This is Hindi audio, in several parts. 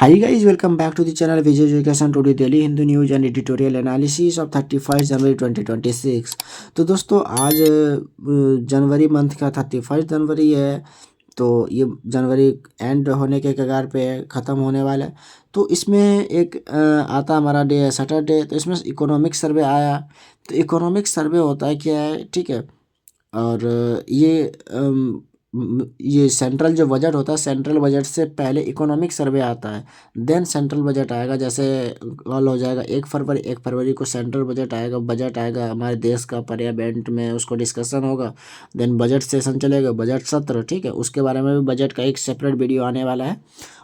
Hi guys, welcome back to the channel Vijay Education Today Daily Hindu News and Editorial Analysis of 31st जनवरी 2026। तो दोस्तों आज जनवरी मंथ का 31 जनवरी है। तो ये जनवरी एंड होने के कगार पे ख़त्म होने वाला है। तो इसमें एक आता हमारा डे है सैटरडे। तो इसमें इकोनॉमिक सर्वे आया। तो इकोनॉमिक सर्वे होता है क्या है, ठीक है। और ये सेंट्रल जो बजट होता है, सेंट्रल बजट से पहले इकोनॉमिक सर्वे आता है, देन सेंट्रल बजट आएगा। जैसे कॉल हो जाएगा 1 फरवरी को सेंट्रल बजट आएगा हमारे देश का पार्लियामेंट में, उसको डिस्कशन होगा। देन बजट सेशन चलेगा, बजट सत्र, ठीक है। उसके बारे में भी बजट का एक सेपरेट वीडियो आने वाला है।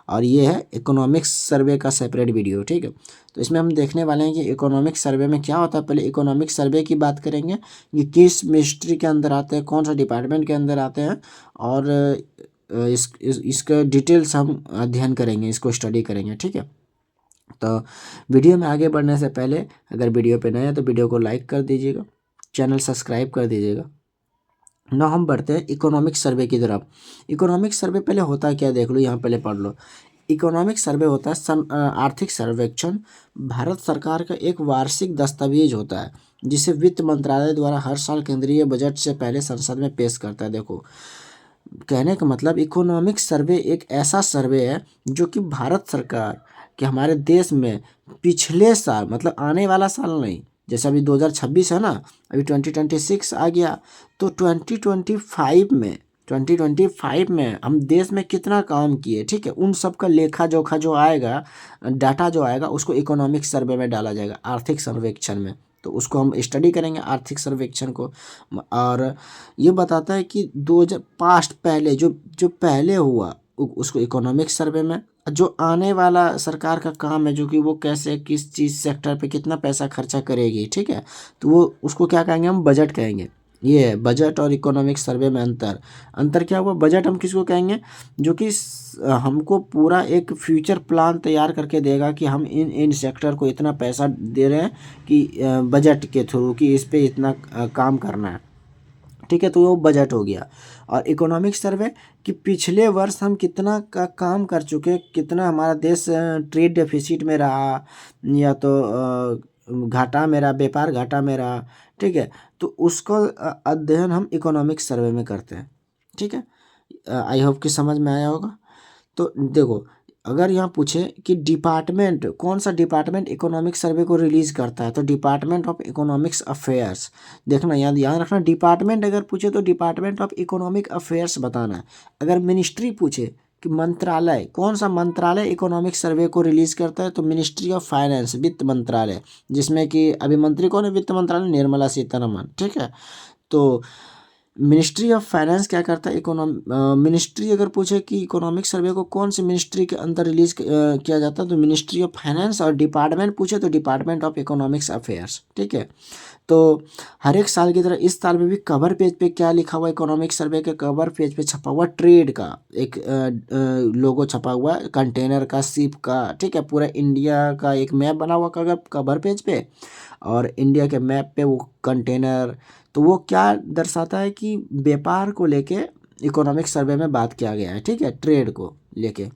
और ये है इकोनॉमिक्स सर्वे का सेपरेट वीडियो, ठीक है। तो इसमें हम देखने वाले हैं कि इकोनॉमिक सर्वे में क्या होता है। पहले इकोनॉमिक सर्वे की बात करेंगे, ये किस मिनिस्ट्री के अंदर आते हैं, कौन सा डिपार्टमेंट के अंदर आते हैं, और इसका डिटेल्स हम अध्ययन करेंगे, इसको स्टडी करेंगे, ठीक है। तो वीडियो में आगे बढ़ने से पहले अगर वीडियो पे नए हैं तो वीडियो को लाइक कर दीजिएगा, चैनल सब्सक्राइब कर दीजिएगा। ना हम बढ़ते हैं इकोनॉमिक सर्वे की तरफ। इकोनॉमिक सर्वे पहले होता क्या देख लो, यहाँ पहले पढ़ लो। इकोनॉमिक सर्वे होता है आर्थिक सर्वेक्षण। भारत सरकार का एक वार्षिक दस्तावेज होता है जिसे वित्त मंत्रालय द्वारा हर साल केंद्रीय बजट से पहले संसद में पेश करता है। देखो, कहने का मतलब इकोनॉमिक सर्वे एक ऐसा सर्वे है जो कि भारत सरकार के हमारे देश में पिछले साल, मतलब आने वाला साल नहीं, जैसे अभी 2026 है ना, अभी 2026 आ गया, तो 2025 में हम देश में कितना काम किए, ठीक है, उन सब का लेखा जोखा जो आएगा, डाटा जो आएगा, उसको इकोनॉमिक सर्वे में डाला जाएगा, आर्थिक सर्वेक्षण में। तो उसको हम स्टडी करेंगे आर्थिक सर्वेक्षण को। और ये बताता है कि 2000 पास्ट पहले जो जो पहले हुआ उसको इकोनॉमिक सर्वे में, जो आने वाला सरकार का काम है, जो कि वो कैसे किस चीज़ सेक्टर पे कितना पैसा खर्चा करेगी, ठीक है, तो वो उसको क्या कहेंगे, हम बजट कहेंगे। ये है बजट और इकोनॉमिक सर्वे में अंतर क्या हुआ। बजट हम किसको कहेंगे, जो कि हमको पूरा एक फ्यूचर प्लान तैयार करके देगा कि हम इन इन सेक्टर को इतना पैसा दे रहे हैं कि बजट के थ्रू कि इस पे इतना काम करना है, ठीक है। तो वो बजट हो गया। और इकोनॉमिक सर्वे कि पिछले वर्ष हम कितना का काम कर चुके, कितना हमारा देश ट्रेड डेफिसिट में रहा, या तो घाटा में रहा, व्यापार घाटा में रहा, ठीक है। तो उसको अध्ययन हम इकोनॉमिक सर्वे में करते हैं, ठीक है। आई होप कि समझ में आया होगा। तो देखो, अगर यहाँ पूछे कि डिपार्टमेंट, कौन सा डिपार्टमेंट इकोनॉमिक सर्वे को रिलीज करता है, तो डिपार्टमेंट ऑफ इकोनॉमिक्स अफेयर्स। देखना, याद रखना, डिपार्टमेंट अगर पूछे तो डिपार्टमेंट ऑफ इकोनॉमिक अफेयर्स बताना है। अगर मिनिस्ट्री पूछे कि मंत्रालय, कौन सा मंत्रालय इकोनॉमिक सर्वे को रिलीज करता है, तो मिनिस्ट्री ऑफ फाइनेंस, वित्त मंत्रालय, जिसमें कि अभी मंत्री कौन है, वित्त मंत्रालय, निर्मला सीतारमण, ठीक है। तो मिनिस्ट्री ऑफ फाइनेंस क्या करता है, मिनिस्ट्री अगर पूछे कि इकोनॉमिक सर्वे को कौन सी मिनिस्ट्री के अंदर रिलीज किया जाता है, तो मिनिस्ट्री ऑफ फाइनेंस। और डिपार्टमेंट पूछे तो डिपार्टमेंट ऑफ इकोनॉमिक्स अफेयर्स, ठीक है। तो हर एक साल की तरह इस साल में भी कवर पेज पे क्या लिखा हुआ, इकोनॉमिक सर्वे के कवर पेज पे छपा हुआ ट्रेड का एक लोगो छपा हुआ है, कंटेनर का, शिप का, ठीक है। पूरा इंडिया का एक मैप बना हुआ कवर पेज पे, और इंडिया के मैप पे वो कंटेनर। तो वो क्या दर्शाता है कि व्यापार को लेके इकोनॉमिक सर्वे में बात किया गया है, ठीक है, ट्रेड को लेके।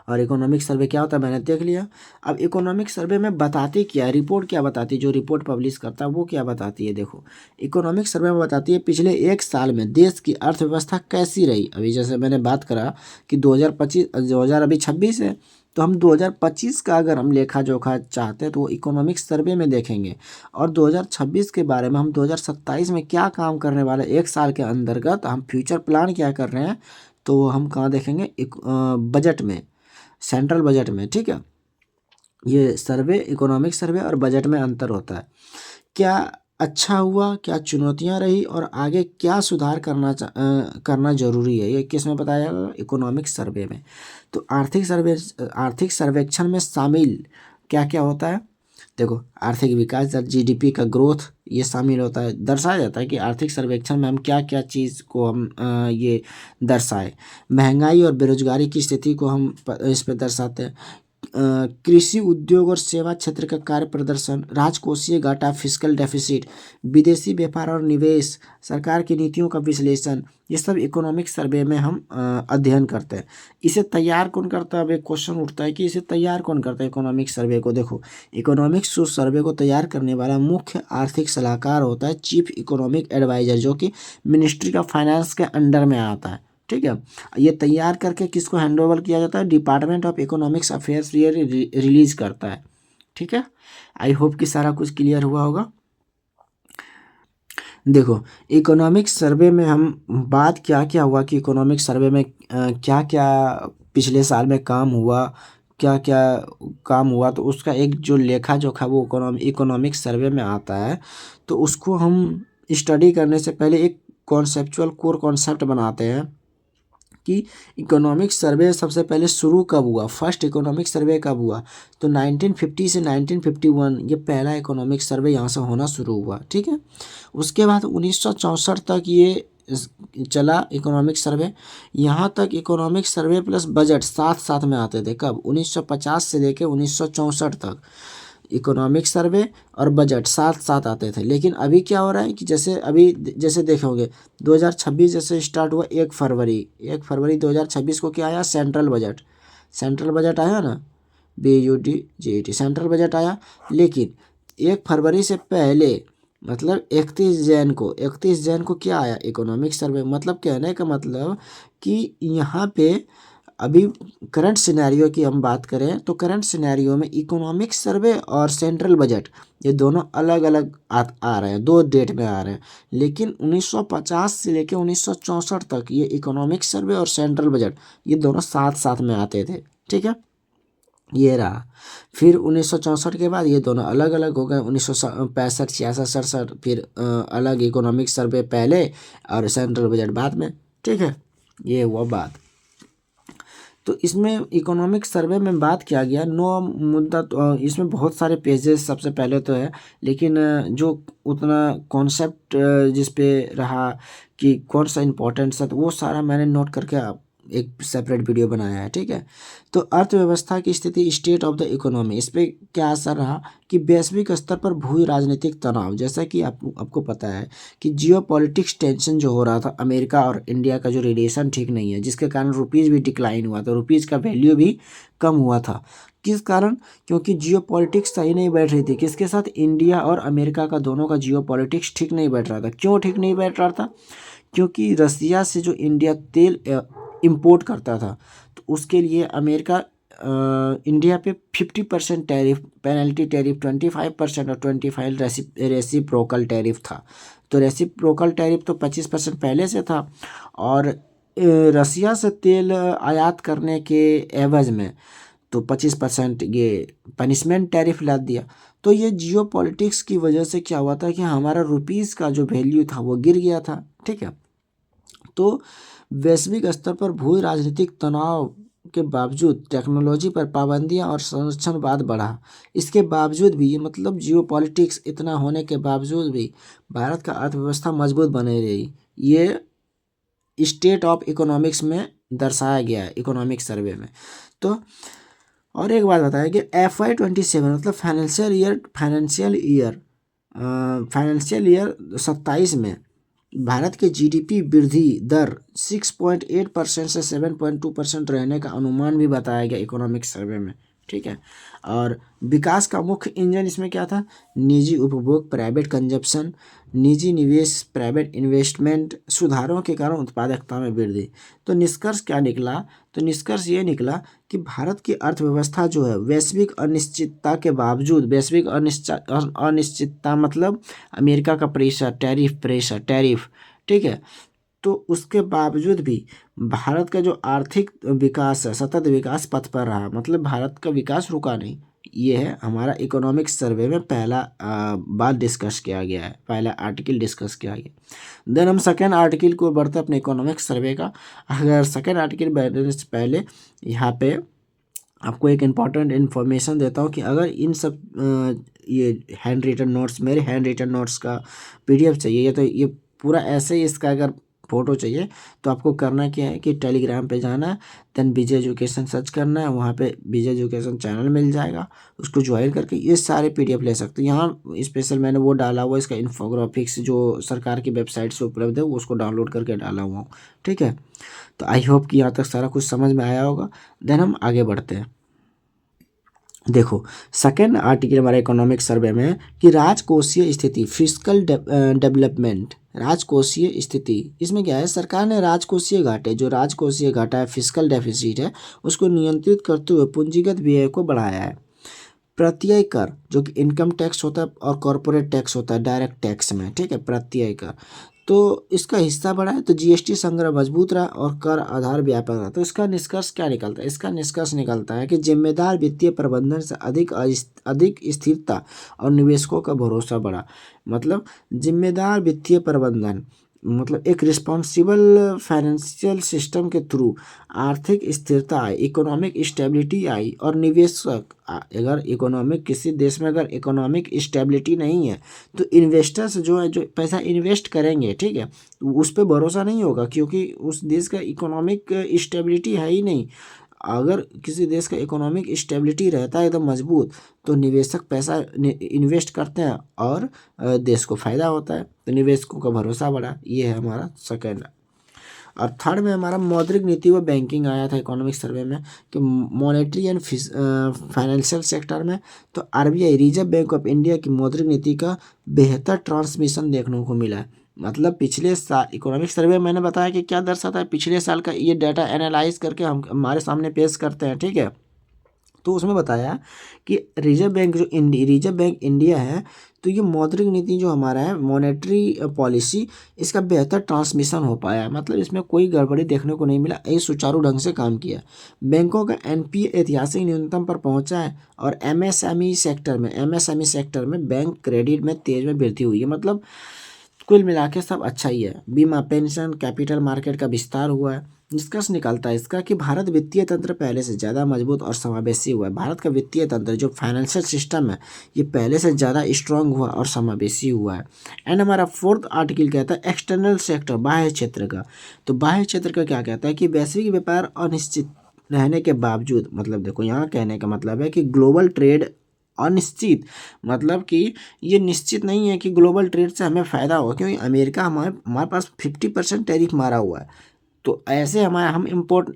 और इकोनॉमिक सर्वे क्या होता है मैंने देख लिया। अब इकोनॉमिक सर्वे में बताती क्या है, रिपोर्ट क्या बताती है, जो रिपोर्ट पब्लिश करता है वो क्या बताती है। देखो, इकोनॉमिक सर्वे में बताती है पिछले एक साल में देश की अर्थव्यवस्था कैसी रही। अभी जैसे मैंने बात करा कि 2026 है, तो हम 2025 का अगर हम लेखा जोखा चाहते हैं तो वो इकोनॉमिक सर्वे में देखेंगे। और 2026 के बारे में हम 2027 में क्या काम करने वाले एक साल के अंतर्गत हम फ्यूचर प्लान क्या कर रहे हैं, तो हम कहाँ देखेंगे, बजट में, सेंट्रल बजट में, ठीक है। ये सर्वे, इकोनॉमिक सर्वे और बजट में अंतर होता है। क्या अच्छा हुआ, क्या चुनौतियां रही, और आगे क्या सुधार करना जरूरी है, ये किस में बताया गया, इकोनॉमिक सर्वे में। तो आर्थिक सर्वेक्षण में शामिल क्या क्या होता है। देखो, आर्थिक विकास दर, जीडीपी का ग्रोथ, ये शामिल होता है। दर्शाया जाता है कि आर्थिक सर्वेक्षण में हम क्या क्या चीज़ को हम ये दर्शाए। महंगाई और बेरोजगारी की स्थिति को हम इस पे दर्शाते हैं। कृषि उद्योग और सेवा क्षेत्र का कार्य प्रदर्शन, राजकोषीय घाटा, फिस्कल डेफिसिट, विदेशी व्यापार और निवेश, सरकार की नीतियों का विश्लेषण, ये सब इकोनॉमिक सर्वे में हम अध्ययन करते हैं। इसे तैयार कौन करता है? अब एक क्वेश्चन उठता है कि इसे तैयार कौन करता है इकोनॉमिक सर्वे को। देखो, इकोनॉमिक सर्वे को तैयार करने वाला मुख्य आर्थिक सलाहकार होता है चीफ इकोनॉमिक एडवाइजर, जो कि मिनिस्ट्री ऑफ फाइनेंस के अंडर में आता है। ठीक है, ये तैयार करके किसको हैंड ओवर किया जाता है? डिपार्टमेंट ऑफ इकोनॉमिक्स अफेयर्स ये रिलीज करता है। ठीक है, आई होप कि सारा कुछ क्लियर हुआ होगा। देखो, इकोनॉमिक सर्वे में हम बात क्या क्या हुआ कि इकोनॉमिक सर्वे में क्या क्या पिछले साल में काम हुआ, क्या क्या काम हुआ, तो उसका एक जो लेखा जोखा वो इकोनॉमिक सर्वे में आता है। तो उसको हम स्टडी करने से पहले एक कॉन्सेप्चुअल कोर कॉन्सेप्ट बनाते हैं कि इकोनॉमिक सर्वे सबसे पहले शुरू कब हुआ, फर्स्ट इकोनॉमिक सर्वे कब हुआ। तो 1950 से 1951 ये पहला इकोनॉमिक सर्वे यहाँ से होना शुरू हुआ। ठीक है, उसके बाद 1964 तक ये चला इकोनॉमिक सर्वे। यहाँ तक इकोनॉमिक सर्वे प्लस बजट साथ साथ में आते थे। कब? 1950 से लेके 1964 तक इकोनॉमिक सर्वे और बजट साथ साथ आते थे। लेकिन अभी क्या हो रहा है कि जैसे देखोगे 2026 जैसे स्टार्ट हुआ 1 फरवरी 2026 को क्या आया? सेंट्रल बजट आया ना, BUD-GET सेंट्रल बजट आया। लेकिन 1 फरवरी से पहले मतलब 31 जैन को क्या आया? Economic survey. मतलब कहने का मतलब कि यहाँ पे अभी करंट सिनेरियो की हम बात करें तो करंट सिनेरियो में इकोनॉमिक सर्वे और सेंट्रल बजट ये दोनों अलग अलग आ रहे हैं, 2 डेट में आ रहे हैं। लेकिन 1950 से लेकर 1964 तक ये इकोनॉमिक सर्वे और सेंट्रल बजट ये दोनों साथ साथ में आते थे। ठीक है, ये रहा। फिर 1964 के बाद ये दोनों अलग अलग हो गए। 1965, 66, 67 फिर अलग इकोनॉमिक सर्वे पहले और सेंट्रल बजट बाद में। ठीक है, ये हुआ बात। तो इसमें इकोनॉमिक सर्वे में बात किया गया 9 मुद्दा। तो इसमें बहुत सारे पेजेस सबसे पहले तो है, लेकिन जो उतना कॉन्सेप्ट जिस पे रहा कि कौन सा इम्पोर्टेंट सा, तो वो सारा मैंने नोट करके एक सेपरेट वीडियो बनाया है। ठीक है, तो अर्थव्यवस्था की स्थिति, स्टेट ऑफ द इकोनॉमी, इस पे क्या असर रहा कि वैश्विक स्तर पर भू राजनीतिक तनाव, जैसा कि आपको पता है कि जियोपॉलिटिक्स टेंशन जो हो रहा था, अमेरिका और इंडिया का जो रिलेशन ठीक नहीं है, जिसके कारण रुपीज़ भी डिक्लाइन हुआ था, रुपीज़ का वैल्यू भी कम हुआ था। किस कारण? क्योंकि जियोपॉलिटिक्स सही नहीं बैठ रही थी। किसके साथ? इंडिया और अमेरिका का, दोनों का जियोपॉलिटिक्स ठीक नहीं बैठ रहा था। क्यों ठीक नहीं बैठ रहा था? क्योंकि रसिया से जो इंडिया तेल इंपोर्ट करता था, तो उसके लिए अमेरिका इंडिया पे 50% टैरिफ, पेनल्टी टैरिफ 25% और 25 रेसिप्रोकल टैरिफ था। तो रेसिप्रोकल टैरिफ तो 25% पहले से था, और रसिया से तेल आयात करने के एवज में तो 25% ये पनिशमेंट टैरिफ ला दिया। तो ये जियो पॉलिटिक्स की वजह से क्या हुआ था कि हमारा रुपीज़ का जो वैल्यू था वो गिर गया था। ठीक है, तो वैश्विक स्तर पर भू राजनीतिक तनाव के बावजूद टेक्नोलॉजी पर पाबंदियां और संरक्षणवाद बढ़ा। इसके बावजूद भी, मतलब जियोपॉलिटिक्स इतना होने के बावजूद भी भारत का अर्थव्यवस्था मजबूत बनी रही। ये स्टेट ऑफ इकोनॉमिक्स में दर्शाया गया है इकोनॉमिक सर्वे में। तो और एक बात बताया कि FY27 मतलब फाइनेंशियल ईयर 27 में भारत के GDP वृद्धि दर 6.8% से 7.2% रहने का अनुमान भी बताया गया इकोनॉमिक सर्वे में। ठीक है, और विकास का मुख्य इंजन इसमें क्या था? निजी उपभोग, प्राइवेट कंजप्शन, निजी निवेश, प्राइवेट इन्वेस्टमेंट, सुधारों के कारण उत्पादकता में वृद्धि। तो निष्कर्ष क्या निकला? तो निष्कर्ष ये निकला कि भारत की अर्थव्यवस्था जो है वैश्विक अनिश्चितता के बावजूद, वैश्विक अनिश्चितता मतलब अमेरिका का टैरिफ, ठीक है, तो उसके बावजूद भी भारत का जो आर्थिक विकास है सतत विकास पथ पर रहा, मतलब भारत का विकास रुका नहीं। ये है हमारा इकोनॉमिक सर्वे में पहला बात डिस्कस किया गया है, पहला आर्टिकल डिस्कस किया गया। देन हम सेकेंड आर्टिकल को बढ़ते अपने इकोनॉमिक सर्वे का। अगर सेकेंड आर्टिकल बढ़ने से पहले यहाँ पे आपको एक इम्पॉर्टेंट इन्फॉर्मेशन देता हूँ कि अगर इन सब ये हैंड रिटन नोट्स, मेरे हैंड रिटन नोट्स का PDF चाहिए, तो ये पूरा ऐसे ही इसका अगर फ़ोटो चाहिए तो आपको करना क्या है कि टेलीग्राम पे जाना है, देन विजय एजुकेशन सर्च करना है, वहाँ पे विजय एजुकेशन चैनल मिल जाएगा, उसको ज्वाइन करके ये सारे PDF ले सकते हैं। यहाँ स्पेशल मैंने वो डाला हुआ इसका इन्फोग्राफिक्स जो सरकार की वेबसाइट से उपलब्ध है वो उसको डाउनलोड करके डाला हुआ हूँ, ठीक है। तो आई होप कि यहाँ तक सारा कुछ समझ में आया होगा। देन हम आगे बढ़ते हैं। देखो सेकेंड आर्टिकल हमारे इकोनॉमिक सर्वे में कि राजकोषीय स्थिति फिस्कल डेवलपमेंट, राजकोषीय स्थिति, इसमें क्या है, सरकार ने राजकोषीय घाटे, जो राजकोषीय घाटा है फिस्कल डेफिसिट है, उसको नियंत्रित करते हुए पूंजीगत व्यय को बढ़ाया है। प्रत्यय कर जो कि इनकम टैक्स होता है और कॉरपोरेट टैक्स होता है डायरेक्ट टैक्स में, ठीक है, प्रत्यय कर, तो इसका हिस्सा बढ़ा है तो GST संग्रह मजबूत रहा और कर आधार व्यापक रहा। तो इसका निष्कर्ष क्या निकलता है, इसका निष्कर्ष निकलता है कि जिम्मेदार वित्तीय प्रबंधन से अधिक स्थिरता और निवेशकों का भरोसा बढ़ा। मतलब जिम्मेदार वित्तीय प्रबंधन मतलब एक रिस्पॉन्सिबल फाइनेंशियल सिस्टम के थ्रू आर्थिक स्थिरता आई, इकोनॉमिक स्टेबिलिटी आई और निवेशक अगर इकोनॉमिक किसी देश में अगर इकोनॉमिक स्टेबिलिटी नहीं है तो इन्वेस्टर्स जो है जो पैसा इन्वेस्ट करेंगे, ठीक है, तो उस पर भरोसा नहीं होगा क्योंकि उस देश का इकोनॉमिक स्टेबिलिटी है ही नहीं। अगर किसी देश का इकोनॉमिक स्टेबिलिटी रहता है एकदम मजबूत तो निवेशक पैसा इन्वेस्ट करते हैं और देश को फायदा होता है, तो निवेशकों का भरोसा बढ़ा। ये है हमारा सेकेंड। और थर्ड में हमारा मौद्रिक नीति व बैंकिंग आया था इकोनॉमिक सर्वे में कि मॉनेटरी एंड फाइनेंशियल सेक्टर में तो RBI reserve bank of India की मौद्रिक नीति का बेहतर ट्रांसमिशन देखने को मिला है। मतलब पिछले साल इकोनॉमिक सर्वे मैंने बताया कि क्या दर्शाता है, पिछले साल का ये डाटा एनालाइज करके हम हमारे सामने पेश करते हैं, ठीक है। तो उसमें बताया कि रिजर्व बैंक इंडिया है तो ये मौद्रिक नीति जो हमारा है मॉनेटरी पॉलिसी इसका बेहतर ट्रांसमिशन हो पाया है। मतलब इसमें कोई गड़बड़ी देखने को नहीं मिला, ये सुचारू ढंग से काम किया। बैंकों का NPA ऐतिहासिक न्यूनतम पर पहुंचा है और MSME सेक्टर में बैंक क्रेडिट में तेज में वृद्धि हुई है। मतलब कुल मिला के सब अच्छा ही है। बीमा, पेंशन, कैपिटल मार्केट का विस्तार हुआ है। निष्कर्ष निकलता है इसका कि भारत वित्तीय तंत्र पहले से ज़्यादा मजबूत और समावेशी हुआ है। भारत का वित्तीय तंत्र जो फाइनेंशियल सिस्टम है ये पहले से ज़्यादा स्ट्रांग हुआ और समावेशी हुआ है। एंड हमारा फोर्थ आर्टिकल कहता है एक्सटर्नल सेक्टर, बाह्य क्षेत्र का। तो बाह्य क्षेत्र का क्या कहता है कि वैश्विक व्यापार अनिश्चित रहने के बावजूद, मतलब देखो यहाँ कहने का मतलब है कि ग्लोबल ट्रेड अनिश्चित, मतलब कि ये निश्चित नहीं है कि ग्लोबल ट्रेड से हमें फ़ायदा हो क्योंकि अमेरिका हमारे पास 50% टैरिफ मारा हुआ है, तो ऐसे हम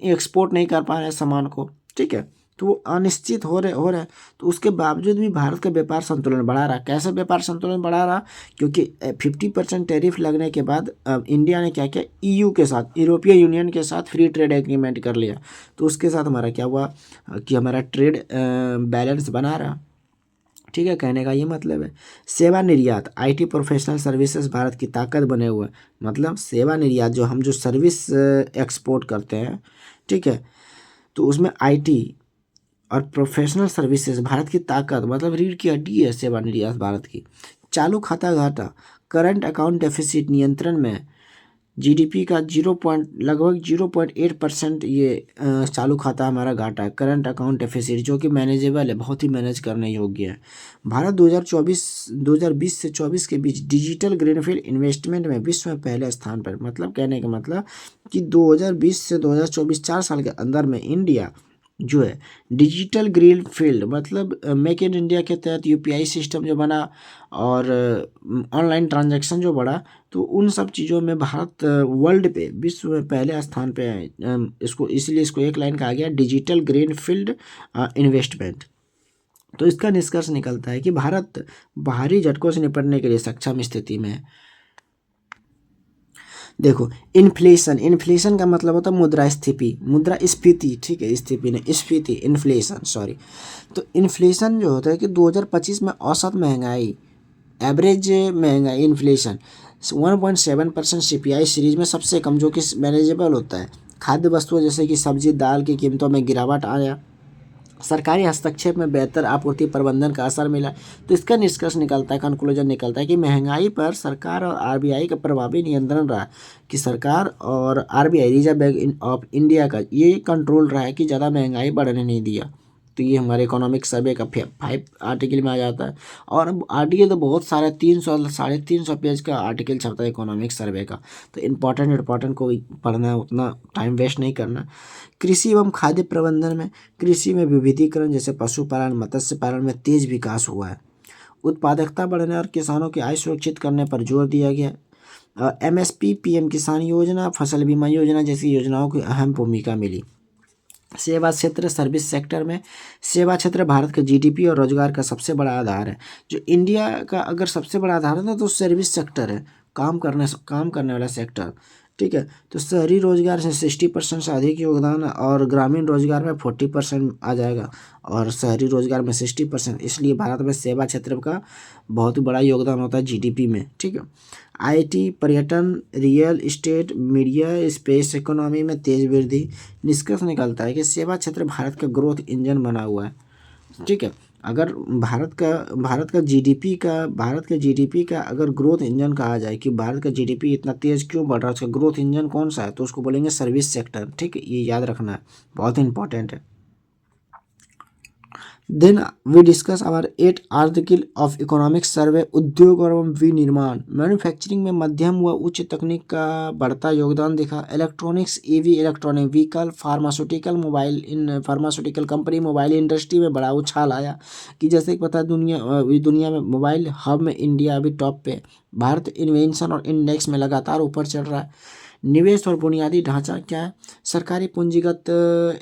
एक्सपोर्ट नहीं कर पा रहे सामान को, ठीक है। तो वो अनिश्चित हो रहे तो उसके बावजूद भी भारत का व्यापार संतुलन बढ़ा रहा। कैसे व्यापार संतुलन बढ़ा रहा, क्योंकि 50% टैरिफ लगने के बाद इंडिया ने क्या किया, EU के साथ, यूरोपीय यूनियन के साथ फ्री ट्रेड एग्रीमेंट कर लिया। तो उसके साथ हमारा क्या हुआ कि हमारा ट्रेड बैलेंस बना रहा, ठीक है। कहने का ये मतलब है सेवा निर्यात, IT प्रोफेशनल सर्विसेज भारत की ताकत बने हुए। मतलब सेवा निर्यात जो हम जो सर्विस एक्सपोर्ट करते हैं, ठीक है, तो उसमें IT और प्रोफेशनल सर्विसेज भारत की ताकत, मतलब रीढ़ की हड्डी है सेवा निर्यात भारत की। चालू खाता घाटा, करंट अकाउंट डेफिसिट नियंत्रण में, GDP का लगभग 0.8% ये चालू खाता हमारा घाटा है। करंट अकाउंट डेफिसिट जो कि मैनेजेबल है, बहुत ही मैनेज करने योग्य है। भारत 2020 से 24 के बीच डिजिटल ग्रीनफील्ड इन्वेस्टमेंट में विश्व में पहले स्थान पर। मतलब कहने का मतलब कि 2020 से 2024 4 साल के अंदर में इंडिया जो है डिजिटल ग्रीन फील्ड, मतलब मेक इन इंडिया के तहत UPI सिस्टम जो बना और ऑनलाइन ट्रांजैक्शन जो बढ़ा, तो उन सब चीज़ों में भारत वर्ल्ड पे विश्व में पहले स्थान पे है। इसलिए इसको एक लाइन कहा गया डिजिटल ग्रीन फील्ड इन्वेस्टमेंट। तो इसका निष्कर्ष निकलता है कि भारत बाहरी झटकों से निपटने के लिए सक्षम स्थिति में है। देखो इन्फ्लेशन का मतलब होता है मुद्रास्फीति, ठीक है, स्फीति इन्फ्लेशन, सॉरी। तो इन्फ्लेशन जो होता है कि 2025 में औसत महंगाई, एवरेज महंगाई इन्फ्लेशन 1.7% CPI सीरीज में सबसे कम, जो कि मैनेजेबल होता है। खाद्य वस्तुओं जैसे कि सब्जी दाल की कीमतों में गिरावट आया। सरकारी हस्तक्षेप में बेहतर आपूर्ति प्रबंधन का असर मिला। तो इसका निष्कर्ष निकलता है, कंक्लूजन निकलता है कि महंगाई पर सरकार और RBI का प्रभावी नियंत्रण रहा, कि सरकार और RBI reserve bank of India का ये कंट्रोल रहा है कि ज़्यादा महंगाई बढ़ने नहीं दिया। तो ये हमारे इकोनॉमिक सर्वे का 5 आर्टिकल में आ जाता है। और अब आर्टिकल तो बहुत सारे 300 350 पेज का आर्टिकल छपता है इकोनॉमिक सर्वे का। तो इंपॉर्टेंट को पढ़ना है, उतना टाइम वेस्ट नहीं करना। कृषि एवं खाद्य प्रबंधन में कृषि में विविधीकरण जैसे पशुपालन मत्स्य पालन में तेज विकास हुआ है। उत्पादकता बढ़ाने और किसानों की आय सुरक्षित करने पर जोर दिया गया। MSP PM किसान योजना फसल बीमा योजना जैसी योजनाओं की अहम भूमिका मिली। सेवा क्षेत्र सर्विस सेक्टर में सेवा क्षेत्र भारत के GDP और रोजगार का सबसे बड़ा आधार है। जो इंडिया का अगर सबसे बड़ा आधार है ना तो सर्विस सेक्टर है, काम करने वाला सेक्टर। ठीक है, तो शहरी रोजगार से 60% से अधिक योगदान है और ग्रामीण रोजगार में 40% आ जाएगा और शहरी रोजगार में 60%। इसलिए भारत में सेवा क्षेत्र का बहुत बड़ा योगदान होता है GDP में। ठीक है, IT पर्यटन real estate media space economy में तेज वृद्धि। निष्कर्ष निकलता है कि सेवा क्षेत्र भारत का ग्रोथ इंजन बना हुआ है। ठीक है, अगर भारत का GDP का अगर ग्रोथ इंजन कहा जाए कि भारत का GDP इतना तेज क्यों बढ़ रहा है, उसका ग्रोथ इंजन कौन सा है, तो उसको बोलेंगे सर्विस सेक्टर। ठीक है, ये याद रखना है, बहुत इंपॉर्टेंट है। Then we discuss our 8 article of economic survey. उद्योग और विनिर्माण मैन्युफैक्चरिंग में मध्यम व उच्च तकनीक का बढ़ता योगदान दिखा। Electronics electronic vehicle pharmaceutical company mobile industry में बड़ा उछाल आया कि जैसे कि पता है दुनिया में मोबाइल हब में इंडिया अभी टॉप पे। भारत इन्वेंशन और इंडेक्स में लगातार ऊपर चल रहा है। निवेश और बुनियादी ढांचा क्या है, सरकारी पूंजीगत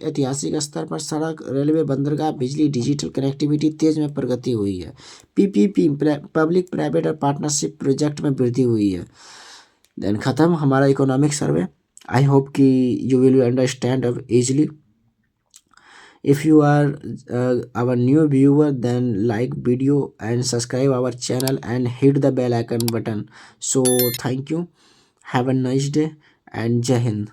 ऐतिहासिक स्तर पर सड़क रेलवे बंदरगाह बिजली डिजिटल कनेक्टिविटी तेज में प्रगति हुई है। PPP पब्लिक प्राइवेट और पार्टनरशिप प्रोजेक्ट में वृद्धि हुई है। देन खत्म हमारा इकोनॉमिक सर्वे। आई होप कि यू विल अंडरस्टैंड अब easily. If you are our new viewer, then like video and subscribe our channel and hit the bell icon button. So thank you, have a nice day and Jai Hind.